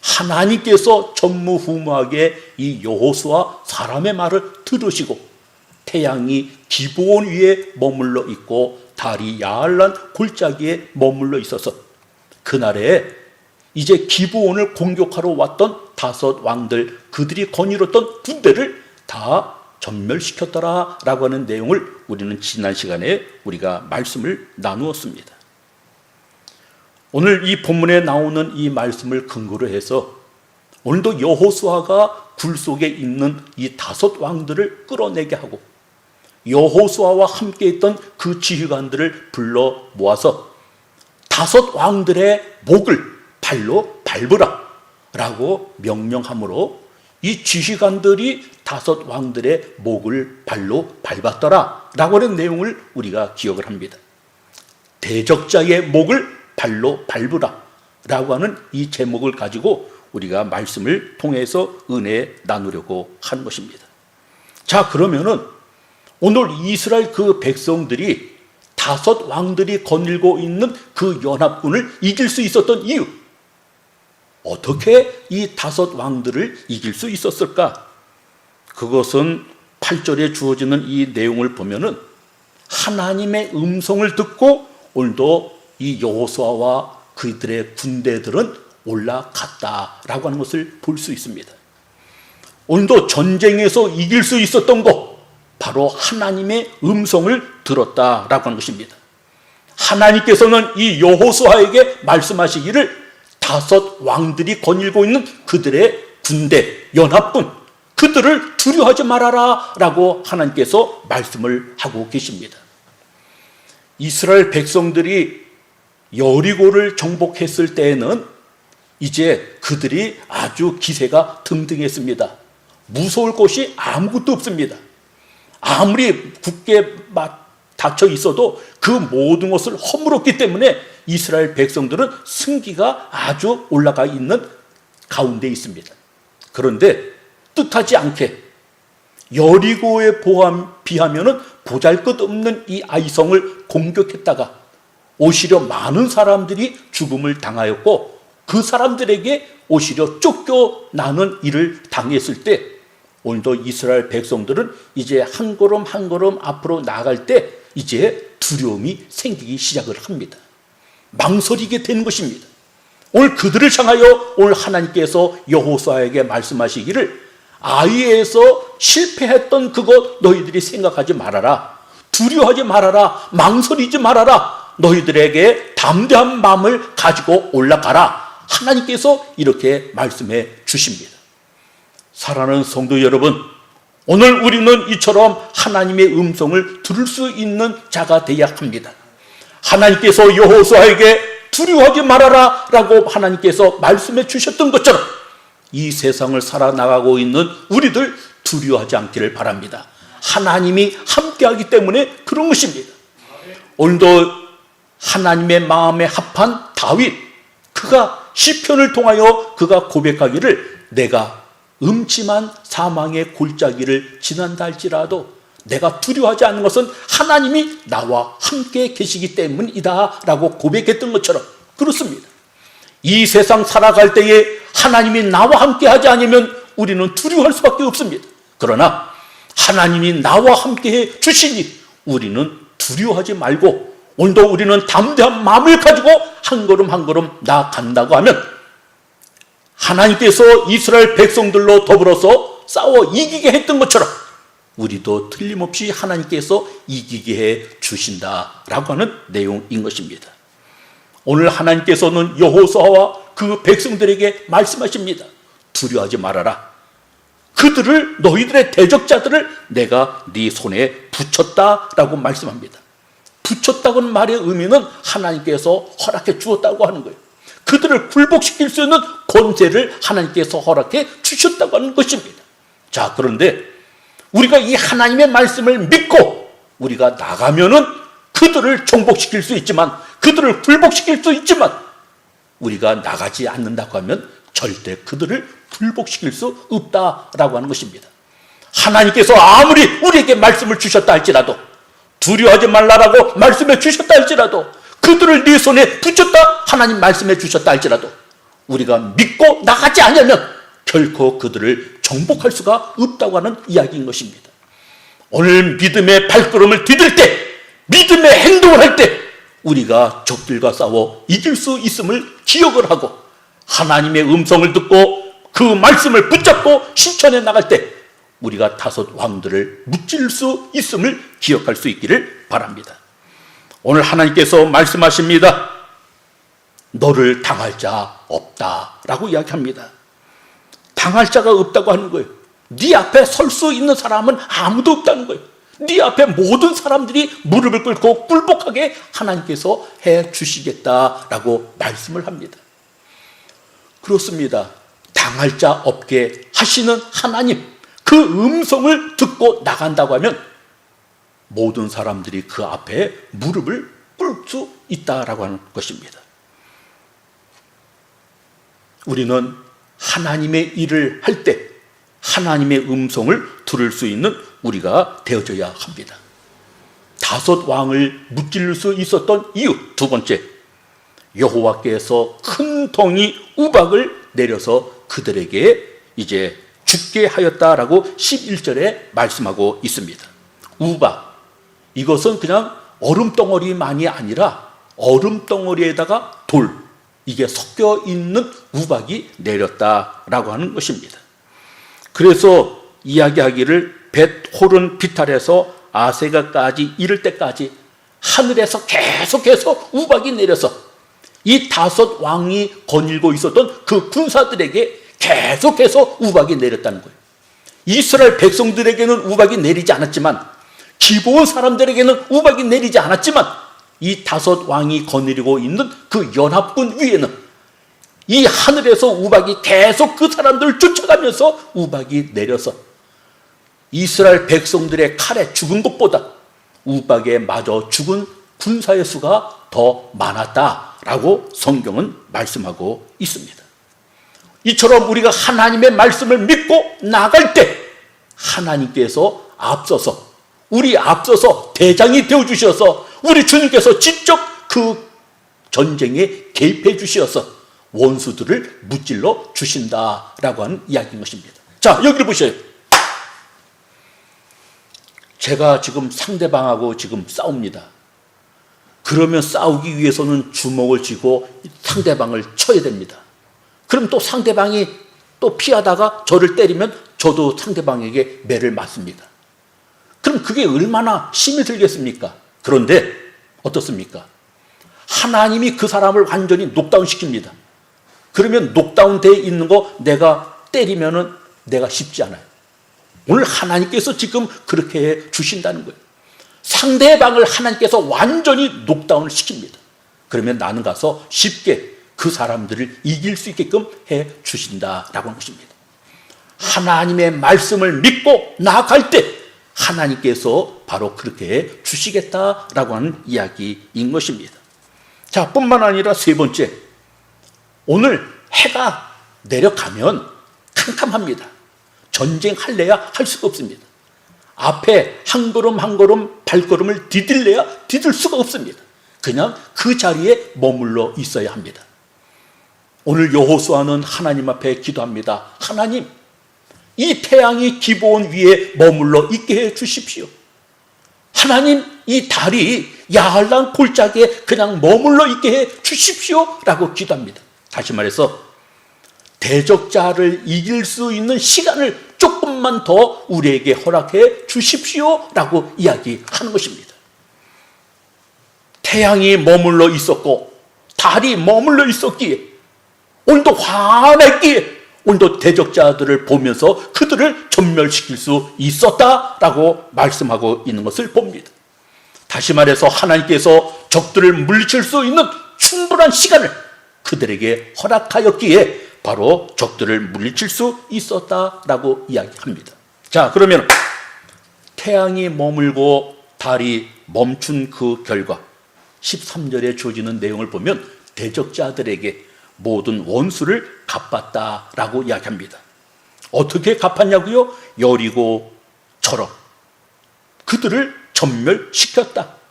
Speaker 3: 하나님께서 전무후무하게 이 여호수아 사람의 말을 들으시고 태양이 기브온 위에 머물러 있고 달이 야알란 골짜기에 머물러 있어서 그날에 이제 기브온을 공격하러 왔던 5 왕들, 그들이 거느렸던 군대를 다 전멸시켰더라 라고 하는 내용을 우리는 지난 시간에 우리가 말씀을 나누었습니다. 오늘 이 본문에 나오는 이 말씀을 근거로 해서 오늘도 여호수아가 굴 속에 있는 이 5 왕들을 끌어내게 하고 여호수아와 함께 있던 그 지휘관들을 불러 모아서 5 왕들의 목을 발로 밟으라 라고 명령함으로 이 지휘관들이 5 왕들의 목을 발로 밟았더라 라고 하는 내용을 우리가 기억을 합니다. 대적자의 목을 발로 밟으라 라고 하는 이 제목을 가지고 우리가 말씀을 통해서 은혜 나누려고 하는 것입니다. 자, 그러면은 오늘 이스라엘 그 백성들이 5 왕들이 거닐고 있는 그 연합군을 이길 수 있었던 이유, 어떻게 이 5 왕들을 이길 수 있었을까? 그것은 8절에 주어지는 이 내용을 보면은 하나님의 음성을 듣고 오늘도 이 여호수아와 그들의 군대들은 올라갔다라고 하는 것을 볼 수 있습니다. 오늘도 전쟁에서 이길 수 있었던 것, 바로 하나님의 음성을 들었다라고 하는 것입니다. 하나님께서는 이 여호수아에게 말씀하시기를 5 왕들이 거닐고 있는 그들의 군대, 연합군, 그들을 두려워하지 말아라 라고 하나님께서 말씀을 하고 계십니다. 이스라엘 백성들이 여리고를 정복했을 때에는 이제 그들이 아주 기세가 등등했습니다. 무서울 것이 아무것도 없습니다. 아무리 굳게 닫혀 있어도 그 모든 것을 허물었기 때문에 이스라엘 백성들은 승기가 아주 올라가 있는 가운데 있습니다. 그런데 뜻하지 않게 여리고에 비하면 보잘것없는 이 아이성을 공격했다가 오히려 많은 사람들이 죽음을 당하였고 그 사람들에게 오히려 쫓겨나는 일을 당했을 때 오늘도 이스라엘 백성들은 이제 한 걸음 한 걸음 앞으로 나아갈 때 이제 두려움이 생기기 시작을 합니다. 망설이게 되는 것입니다. 오늘 그들을 향하여 오늘 하나님께서 여호수아에게 말씀하시기를 아이에서 실패했던 그것 너희들이 생각하지 말아라. 두려워하지 말아라. 망설이지 말아라. 너희들에게 담대한 마음을 가지고 올라가라. 하나님께서 이렇게 말씀해 주십니다. 사랑하는 성도 여러분, 오늘 우리는 이처럼 하나님의 음성을 들을 수 있는 자가 되어야 합니다. 하나님께서 여호수아에게 두려워하지 말아라 라고 하나님께서 말씀해 주셨던 것처럼 이 세상을 살아나가고 있는 우리들 두려워하지 않기를 바랍니다. 하나님이 함께하기 때문에 그런 것입니다. 오늘도 하나님의 마음에 합한 다윗, 그가 시편을 통하여 그가 고백하기를 내가 음침한 사망의 골짜기를 지난다 할지라도 내가 두려워하지 않는 것은 하나님이 나와 함께 계시기 때문이다 라고 고백했던 것처럼 그렇습니다. 이 세상 살아갈 때에 하나님이 나와 함께 하지 않으면 우리는 두려워할 수밖에 없습니다. 그러나 하나님이 나와 함께 해 주시니 우리는 두려워하지 말고 오늘도 우리는 담대한 마음을 가지고 한 걸음 한 걸음 나아간다고 하면 하나님께서 이스라엘 백성들로 더불어서 싸워 이기게 했던 것처럼 우리도 틀림없이 하나님께서 이기게 해 주신다라고 하는 내용인 것입니다. 오늘 하나님께서는 여호수아와 그 백성들에게 말씀하십니다. 두려워하지 말아라. 그들을 너희들의 대적자들을 내가 네 손에 붙였다라고 말씀합니다. 붙였다고는 말의 의미는 하나님께서 허락해 주었다고 하는 거예요. 그들을 굴복시킬 수 있는 권세를 하나님께서 허락해 주셨다고 하는 것입니다. 자, 그런데 우리가 이 하나님의 말씀을 믿고 우리가 나가면은 그들을 정복시킬 수 있지만 그들을 굴복시킬 수 있지만 우리가 나가지 않는다고 하면 절대 그들을 굴복시킬 수 없다라고 하는 것입니다. 하나님께서 아무리 우리에게 말씀을 주셨다 할지라도 두려워하지 말라라고 말씀해 주셨다 할지라도 그들을 네 손에 붙였다 하나님 말씀해 주셨다 할지라도 우리가 믿고 나가지 않으면 결코 그들을 정복할 수가 없다고 하는 이야기인 것입니다. 오늘 믿음의 발걸음을 디딜 때, 믿음의 행동을 할 때 우리가 적들과 싸워 이길 수 있음을 기억을 하고 하나님의 음성을 듣고 그 말씀을 붙잡고 실천해 나갈 때 우리가 다섯 왕들을 무찔 수 있음을 기억할 수 있기를 바랍니다. 오늘 하나님께서 말씀하십니다. 너를 당할 자 없다라고 이야기합니다. 당할 자가 없다고 하는 거예요. 네 앞에 설 수 있는 사람은 아무도 없다는 거예요. 네 앞에 모든 사람들이 무릎을 꿇고 굴복하게 하나님께서 해 주시겠다라고 말씀을 합니다. 그렇습니다. 당할 자 없게 하시는 하나님, 그 음성을 듣고 나간다고 하면 모든 사람들이 그 앞에 무릎을 꿇을 수 있다라고 하는 것입니다. 우리는 하나님의 일을 할 때 하나님의 음성을 들을 수 있는 우리가 되어져야 합니다. 다섯 왕을 무찔릴 수 있었던 이유, 두 번째, 여호와께서 큰 덩이 우박을 내려서 그들에게 이제 죽게 하였다라고 11절에 말씀하고 있습니다. 우박, 이것은 그냥 얼음덩어리만이 아니라 얼음덩어리에다가 돌, 이게 섞여 있는 우박이 내렸다라고 하는 것입니다. 그래서 이야기하기를 벳호른 비탈에서 아세가까지 이를 때까지 하늘에서 계속해서 우박이 내려서 이 다섯 왕이 거닐고 있었던 그 군사들에게 계속해서 우박이 내렸다는 거예요. 이스라엘 백성들에게는 우박이 내리지 않았지만, 기브온 사람들에게는 우박이 내리지 않았지만, 이 다섯 왕이 거느리고 있는 그 연합군 위에는 이 하늘에서 우박이 계속 그 사람들을 쫓아가면서 우박이 내려서 이스라엘 백성들의 칼에 죽은 것보다 우박에 맞아 죽은 군사의 수가 더 많았다라고 성경은 말씀하고 있습니다. 이처럼 우리가 하나님의 말씀을 믿고 나갈 때 하나님께서 앞서서, 우리 앞서서 대장이 되어주셔서 우리 주님께서 직접 그 전쟁에 개입해 주셔서 원수들을 무찔러 주신다라고 하는 이야기인 것입니다. 자, 여기를 보셔요. 제가 지금 상대방하고 지금 싸웁니다. 그러면 싸우기 위해서는 주먹을 쥐고 상대방을 쳐야 됩니다. 그럼 또 상대방이 또 피하다가 저를 때리면 저도 상대방에게 매를 맞습니다. 그럼 그게 얼마나 힘이 들겠습니까? 그런데 어떻습니까? 하나님이 그 사람을 완전히 녹다운 시킵니다. 그러면 녹다운 되어 있는 거 내가 때리면은 내가 쉽지 않아요. 오늘 하나님께서 지금 그렇게 해 주신다는 거예요. 상대방을 하나님께서 완전히 녹다운을 시킵니다. 그러면 나는 가서 쉽게 그 사람들을 이길 수 있게끔 해 주신다라고 하는 것입니다. 하나님의 말씀을 믿고 나아갈 때 하나님께서 바로 그렇게 해 주시겠다라고 하는 이야기인 것입니다. 자, 뿐만 아니라 세 번째, 오늘 해가 내려가면 캄캄합니다. 전쟁할래야 할 수가 없습니다. 앞에 한 걸음 한 걸음 발걸음을 디딜래야 디딜 수가 없습니다. 그냥 그 자리에 머물러 있어야 합니다. 오늘 여호수아는 하나님 앞에 기도합니다. 하나님, 이 태양이 기브온 위에 머물러 있게 해 주십시오. 하나님, 이 달이 야할란 골짜기에 그냥 머물러 있게 해 주십시오 라고 기도합니다. 다시 말해서 대적자를 이길 수 있는 시간을 조금만 더 우리에게 허락해 주십시오 라고 이야기하는 것입니다. 태양이 머물러 있었고 달이 머물러 있었기에 오늘도 환했기에 오늘도 대적자들을 보면서 그들을 전멸시킬 수 있었다라고 말씀하고 있는 것을 봅니다. 다시 말해서 하나님께서 적들을 물리칠 수 있는 충분한 시간을 그들에게 허락하였기에 바로 적들을 물리칠 수 있었다라고 이야기합니다. 자, 그러면 태양이 머물고 달이 멈춘 그 결과 13절에 주어지는 내용을 보면 대적자들에게 모든 원수를 갚았다라고 이야기합니다. 어떻게 갚았냐고요? 여리고처럼 그들을 전멸시켰다.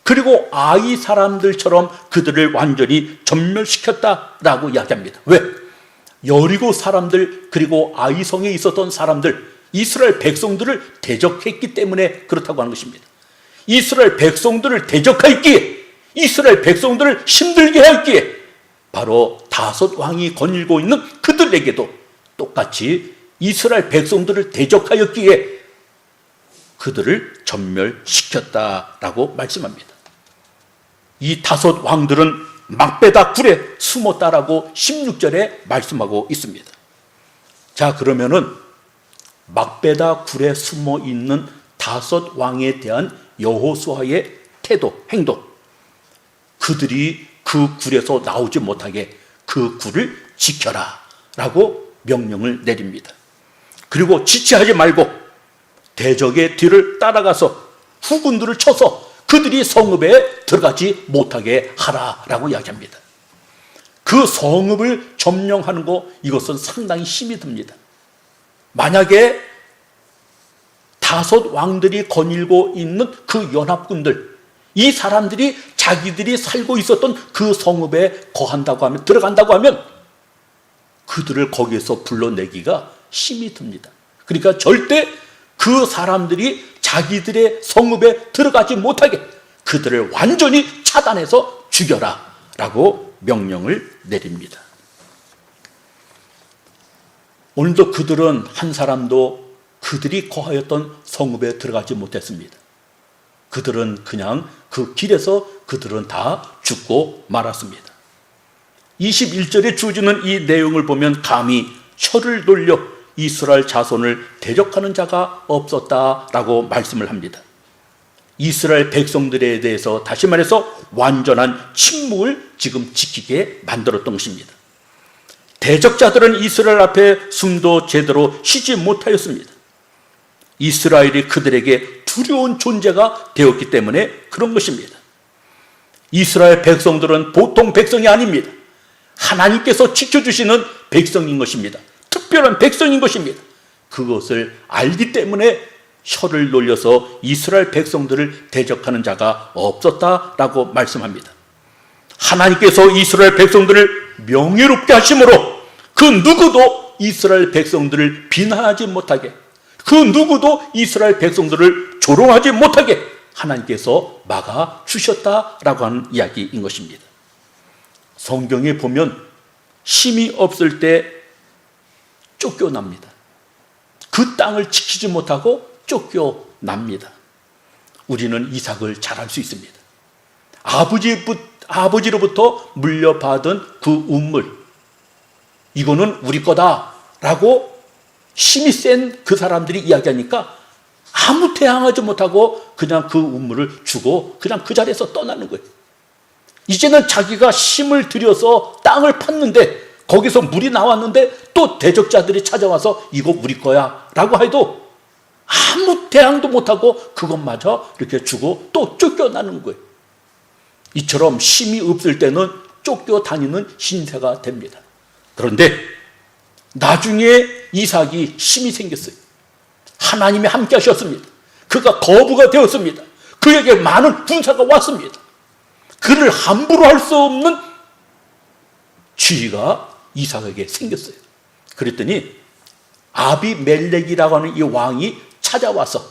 Speaker 3: 그리고 아이 사람들처럼 그들을 완전히 전멸시켰다라고 이야기합니다. 왜? 여리고 사람들 그리고 아이성에 있었던 사람들, 이스라엘 백성들을 대적했기 때문에 그렇다고 하는 것입니다. 이스라엘 백성들을 대적하였기에, 이스라엘 백성들을 힘들게 하였기에 바로 다섯 왕이 거닐고 있는 그들에게도 똑같이 이스라엘 백성들을 대적하였기에 그들을 전멸시켰다라고 말씀합니다. 이 다섯 왕들은 막베다 굴에 숨었다라고 16절에 말씀하고 있습니다. 자, 그러면은 막베다 굴에 숨어 있는 다섯 왕에 대한 여호수아의 태도, 행동, 그들이 그 굴에서 나오지 못하게 그 굴을 지켜라 라고 명령을 내립니다. 그리고 지체하지 말고 대적의 뒤를 따라가서 후군들을 쳐서 그들이 성읍에 들어가지 못하게 하라라고 이야기합니다. 그 성읍을 점령하는 거, 이것은 상당히 힘이 듭니다. 만약에 다섯 왕들이 거닐고 있는 그 연합군들, 이 사람들이 자기들이 살고 있었던 그 성읍에 거한다고 하면, 들어간다고 하면 그들을 거기에서 불러내기가 힘이 듭니다. 그러니까 절대 그 사람들이 자기들의 성읍에 들어가지 못하게 그들을 완전히 차단해서 죽여라 라고 명령을 내립니다. 오늘도 그들은 한 사람도 그들이 거하였던 성읍에 들어가지 못했습니다. 그들은 그냥 그 길에서 그들은 다 죽고 말았습니다. 21절에 주어지는 이 내용을 보면 감히 혀를 돌려 이스라엘 자손을 대적하는 자가 없었다라고 말씀을 합니다. 이스라엘 백성들에 대해서 다시 말해서 완전한 침묵을 지금 지키게 만들었던 것입니다. 대적자들은 이스라엘 앞에 숨도 제대로 쉬지 못하였습니다. 이스라엘이 그들에게 두려운 존재가 되었기 때문에 그런 것입니다. 이스라엘 백성들은 보통 백성이 아닙니다. 하나님께서 지켜주시는 백성인 것입니다. 특별한 백성인 것입니다. 그것을 알기 때문에 혀를 놀려서 이스라엘 백성들을 대적하는 자가 없었다라고 말씀합니다. 하나님께서 이스라엘 백성들을 명예롭게 하심으로 그 누구도 이스라엘 백성들을 비난하지 못하게, 그 누구도 이스라엘 백성들을 조롱하지 못하게 하나님께서 막아주셨다라고 하는 이야기인 것입니다. 성경에 보면 힘이 없을 때 쫓겨납니다. 그 땅을 지키지 못하고 쫓겨납니다. 우리는 이삭을 잘 알 수 있습니다. 아버지로부터 물려받은 그 우물, 이거는 우리 거다라고 힘이 센 그 사람들이 이야기하니까 아무 대항하지 못하고 그냥 그 우물을 주고 그냥 그 자리에서 떠나는 거예요. 이제는 자기가 힘을 들여서 땅을 팠는데 거기서 물이 나왔는데 또 대적자들이 찾아와서 이거 우리 거야 라고 해도 아무 대항도 못하고 그것마저 이렇게 주고 또 쫓겨나는 거예요. 이처럼 힘이 없을 때는 쫓겨다니는 신세가 됩니다. 그런데 나중에 이삭이 힘이 생겼어요. 하나님이 함께 하셨습니다. 그가 거부가 되었습니다. 그에게 많은 군사가 왔습니다. 그를 함부로 할 수 없는 지위가 이삭에게 생겼어요. 그랬더니 아비멜렉이라고 하는 이 왕이 찾아와서,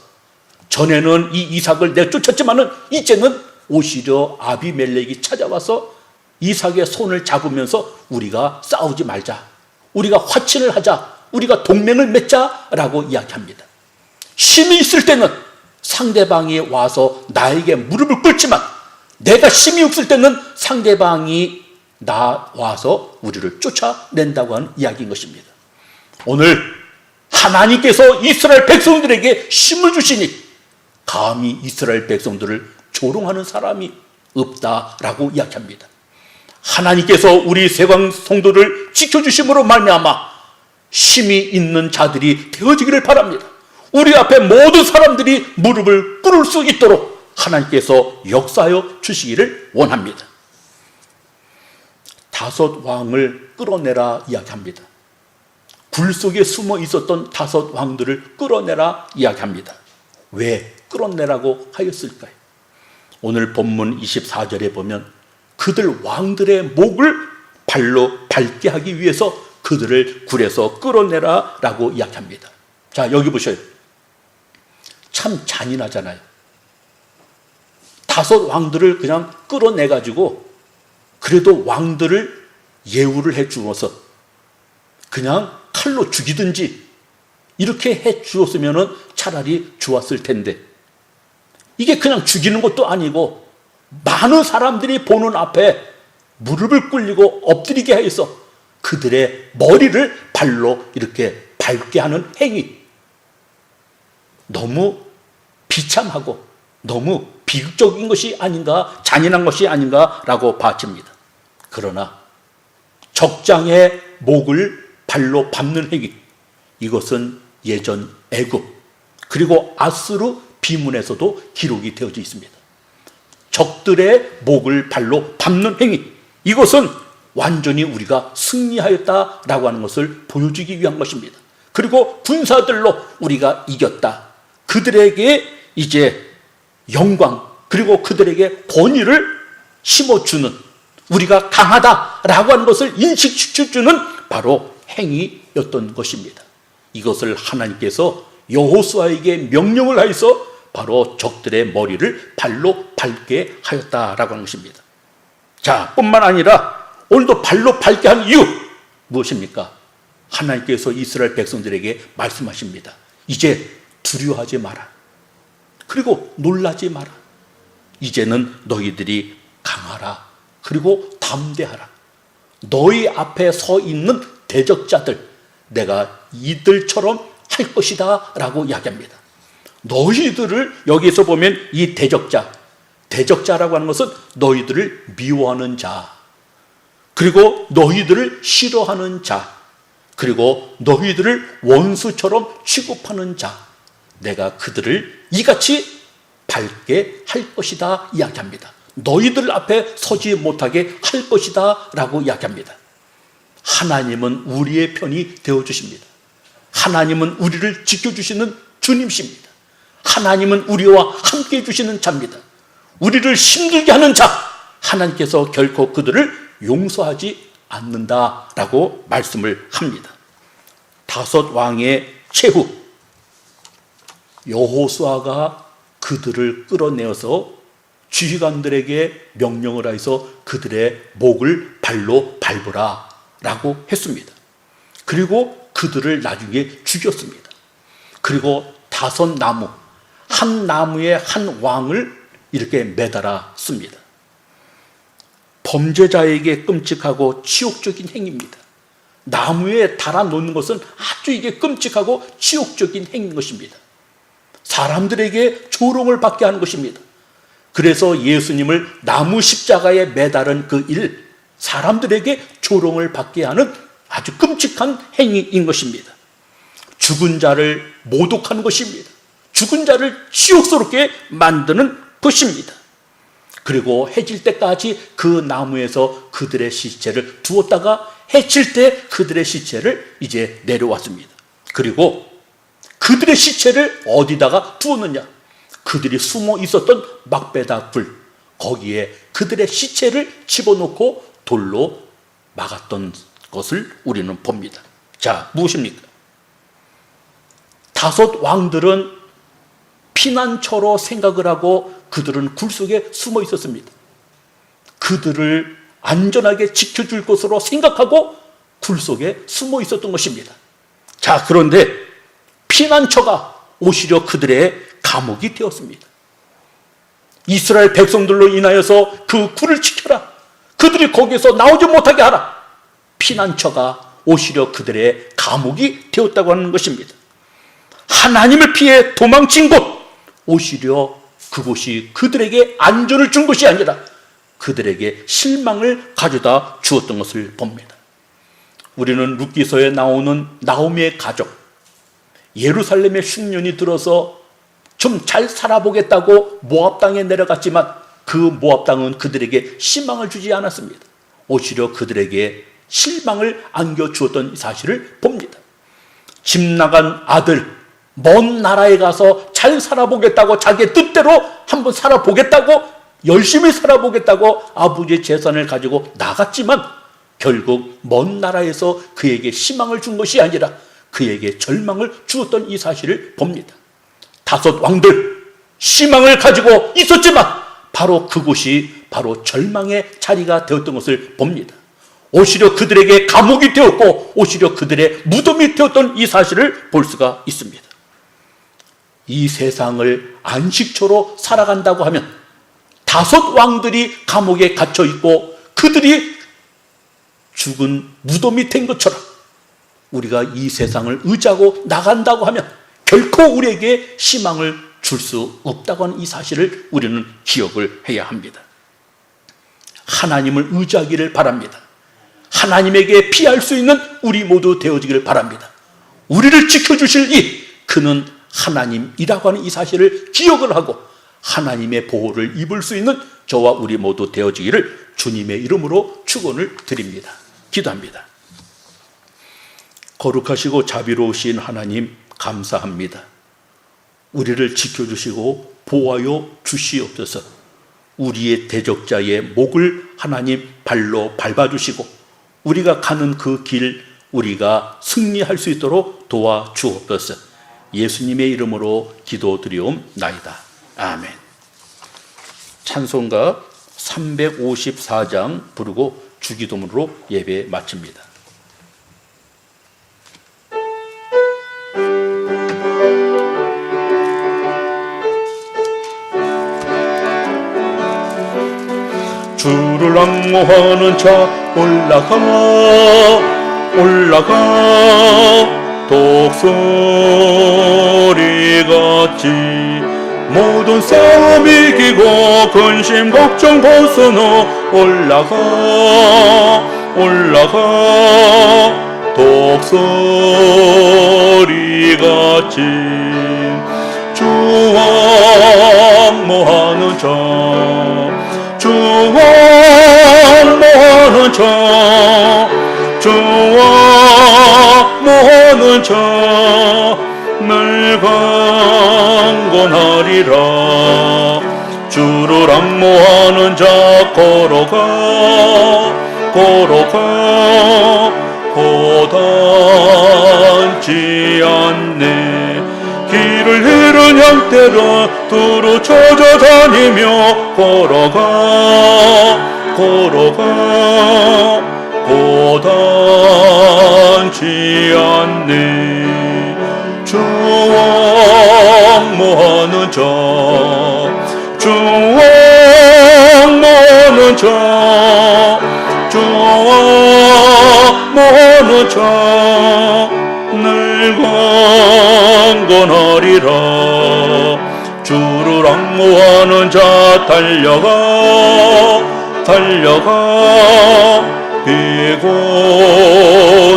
Speaker 3: 전에는 이 이삭을 내쫓았지만은 이제는 오히려 아비멜렉이 찾아와서 이삭의 손을 잡으면서 우리가 싸우지 말자, 우리가 화친을 하자, 우리가 동맹을 맺자라고 이야기합니다. 힘이 있을 때는 상대방이 와서 나에게 무릎을 꿇지만 내가 힘이 없을 때는 상대방이 나와서 우리를 쫓아낸다고 하는 이야기인 것입니다. 오늘 하나님께서 이스라엘 백성들에게 힘을 주시니 감히 이스라엘 백성들을 조롱하는 사람이 없다라고 이야기합니다. 하나님께서 우리 세상 성도를 지켜주심으로 말미암아 힘이 있는 자들이 되어지기를 바랍니다. 우리 앞에 모든 사람들이 무릎을 꿇을 수 있도록 하나님께서 역사하여 주시기를 원합니다. 다섯 왕을 끌어내라 이야기합니다. 굴 속에 숨어 있었던 다섯 왕들을 끌어내라 이야기합니다. 왜 끌어내라고 하였을까요? 오늘 본문 24절에 보면 그들 왕들의 목을 발로 밟게 하기 위해서 그들을 굴에서 끌어내라 라고 이야기합니다. 자, 여기 보셔요. 참 잔인하잖아요. 5 왕들을 그냥 끌어내가지고 그래도 왕들을 예우를 해 주어서 그냥 칼로 죽이든지 이렇게 해 주었으면 차라리 좋았을 텐데, 이게 그냥 죽이는 것도 아니고 많은 사람들이 보는 앞에 무릎을 꿇리고 엎드리게 해서 그들의 머리를 발로 이렇게 밟게 하는 행위, 너무 비참하고 너무 비극적인 것이 아닌가, 잔인한 것이 아닌가라고 봐집니다. 그러나 적장의 목을 발로 밟는 행위, 이것은 예전 애굽 그리고 아수르 비문에서도 기록이 되어져 있습니다. 적들의 목을 발로 밟는 행위, 이것은 완전히 우리가 승리하였다라고 하는 것을 보여주기 위한 것입니다. 그리고 군사들로 우리가 이겼다, 그들에게 이제 영광 그리고 그들에게 권위를 심어주는, 우리가 강하다라고 하는 것을 인식시켜주는 바로 행위였던 것입니다. 이것을 하나님께서 여호수아에게 명령을 하여서 바로 적들의 머리를 발로 밟게 하였다라고 하는 것입니다. 자, 뿐만 아니라 오늘도 발로 밟게 한 이유 무엇입니까? 하나님께서 이스라엘 백성들에게 말씀하십니다. 이제 두려워하지 마라. 그리고 놀라지 마라. 이제는 너희들이 강하라. 그리고 담대하라. 너희 앞에 서 있는 대적자들, 내가 이들처럼 할 것이다 라고 이야기합니다. 너희들을, 여기서 보면 이 대적자라고 하는 것은 너희들을 미워하는 자, 그리고 너희들을 싫어하는 자, 그리고 너희들을 원수처럼 취급하는 자, 내가 그들을 이같이 밟게 할 것이다 이야기합니다. 너희들 앞에 서지 못하게 할 것이다 라고 이야기합니다. 하나님은 우리의 편이 되어주십니다. 하나님은 우리를 지켜주시는 주님이십니다. 하나님은 우리와 함께 해주시는 자입니다. 우리를 힘들게 하는 자, 하나님께서 결코 그들을 용서하지 않는다라고 말씀을 합니다. 5 왕의 최후 여호수아가 그들을 끌어내어서 지휘관들에게 명령을 하여서 그들의 목을 발로 밟으라 라고 했습니다. 그리고 그들을 나중에 죽였습니다. 그리고 5 나무, 한 나무에 한 왕을 이렇게 매달아 씁니다. 범죄자에게 끔찍하고 치욕적인 행위입니다. 나무에 달아 놓는 것은 아주 이게 끔찍하고 치욕적인 행위인 것입니다. 사람들에게 조롱을 받게 하는 것입니다. 그래서 예수님을 나무 십자가에 매달은 그 일, 사람들에게 조롱을 받게 하는 아주 끔찍한 행위인 것입니다. 죽은 자를 모독하는 것입니다. 죽은 자를 치욕스럽게 만드는 것입니다. 그리고 해질 때까지 그 나무에서 그들의 시체를 두었다가 해칠 때 그들의 시체를 이제 내려왔습니다. 그리고 그들의 시체를 어디다가 두었느냐? 그들이 숨어 있었던 막베다 굴, 거기에 그들의 시체를 집어넣고 돌로 막았던 것을 우리는 봅니다. 자, 무엇입니까? 5 왕들은 피난처로 생각을 하고 그들은 굴 속에 숨어 있었습니다. 그들을 안전하게 지켜줄 것으로 생각하고 굴 속에 숨어 있었던 것입니다. 자, 그런데 피난처가 오히려 그들의 감옥이 되었습니다. 이스라엘 백성들로 인하여서 그 굴을 지켜라. 그들이 거기에서 나오지 못하게 하라. 피난처가 오히려 그들의 감옥이 되었다고 하는 것입니다. 하나님을 피해 도망친 곳, 오히려 그곳이 그들에게 안전을 준 것이 아니라 그들에게 실망을 가져다 주었던 것을 봅니다. 우리는 룻기서에 나오는 나오미의 가족, 예루살렘에 흉년이 들어서 좀 잘 살아보겠다고 모압 땅에 내려갔지만 그 모압 땅은 그들에게 희망을 주지 않았습니다. 오히려 그들에게 실망을 안겨주었던 사실을 봅니다. 집 나간 아들, 먼 나라에 가서 잘 살아보겠다고, 자기의 뜻대로 한번 살아보겠다고, 열심히 살아보겠다고 아버지의 재산을 가지고 나갔지만 결국 먼 나라에서 그에게 희망을 준 것이 아니라 그에게 절망을 주었던 이 사실을 봅니다. 5 왕들 희망을 가지고 있었지만 바로 그곳이 바로 절망의 자리가 되었던 것을 봅니다. 오히려 그들에게 감옥이 되었고 오히려 그들의 무덤이 되었던 이 사실을 볼 수가 있습니다. 이 세상을 안식처로 살아간다고 하면 5 왕들이 감옥에 갇혀 있고 그들이 죽은 무덤이 된 것처럼 우리가 이 세상을 의지하고 나간다고 하면 결코 우리에게 희망을 줄 수 없다고 하는 이 사실을 우리는 기억을 해야 합니다. 하나님을 의지하기를 바랍니다. 하나님에게 피할 수 있는 우리 모두 되어지기를 바랍니다. 우리를 지켜주실 이 그는 하나님이라고 하는 이 사실을 기억을 하고 하나님의 보호를 입을 수 있는 저와 우리 모두 되어지기를 주님의 이름으로 축원을 드립니다. 기도합니다. 거룩하시고 자비로우신 하나님 감사합니다. 우리를 지켜주시고 보호하여 주시옵소서. 우리의 대적자의 목을 하나님 발로 밟아주시고 우리가 가는 그 길 우리가 승리할 수 있도록 도와주옵소서. 예수님의 이름으로 기도드리옵나이다. 아멘. 찬송가 354장 부르고 주기도문으로 예배 마칩니다.
Speaker 4: 주를 앙모하는 자 올라가 독수리같이 모든 싸움 이기고 근심 걱정 벗어나 올라가 독수리같이 주 앙모하는 자 모하는 자 늘 강건하리라. 주를 앙모하는 자 걸어가 고단지 않네. 길을 잃은 양떼를 두루 찾아다니며 걸어가 고단지 않네. 주 앙모하는 자 늘 강건하리라. 주를 앙모하는 자 달려가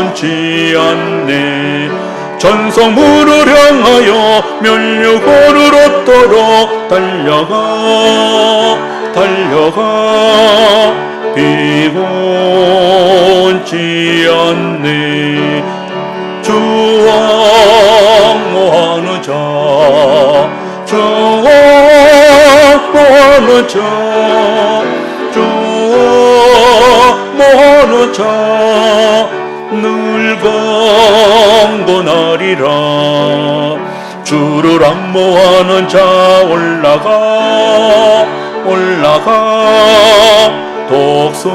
Speaker 4: 비곤치 않네. 전성문을 향하여 면류관을 얻도록 달려가 비곤치 않네. 주 앙모하는 자 늘 강건하리라. 주를 앙모하는 자 올라가 독수리같이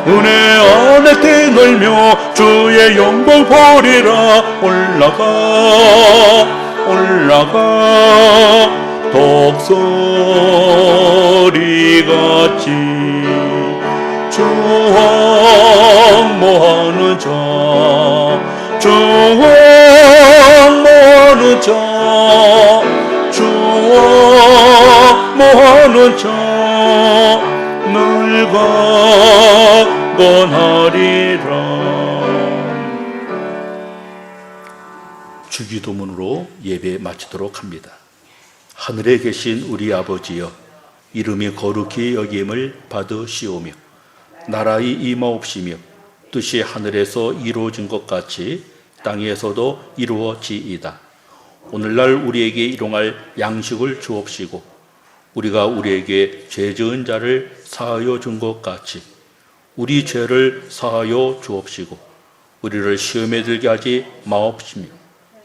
Speaker 4: 은혜 안에 뛰놀며 주의 영광 보리라. 올라가 독수리같이 주 앙모하는 자 늘 강건하리라.
Speaker 3: 주기도문으로 예배 마치도록 합니다. 하늘에 계신 우리 아버지여, 이름이 거룩히 여김을 받으시오며 나라의 임하옵시며 뜻이 하늘에서 이루어진 것 같이 땅에서도 이루어지이다. 오늘날 우리에게 일용할 양식을 주옵시고 우리가 우리에게 죄 지은 자를 사하여 준 것 같이 우리 죄를 사하여 주옵시고 우리를 시험에 들게 하지 마옵시며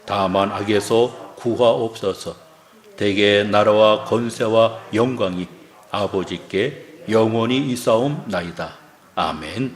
Speaker 3: 다만 악에서 구하옵소서. 대개 나라와 권세와 영광이 아버지께 영원히 있사옵나이다. 아멘.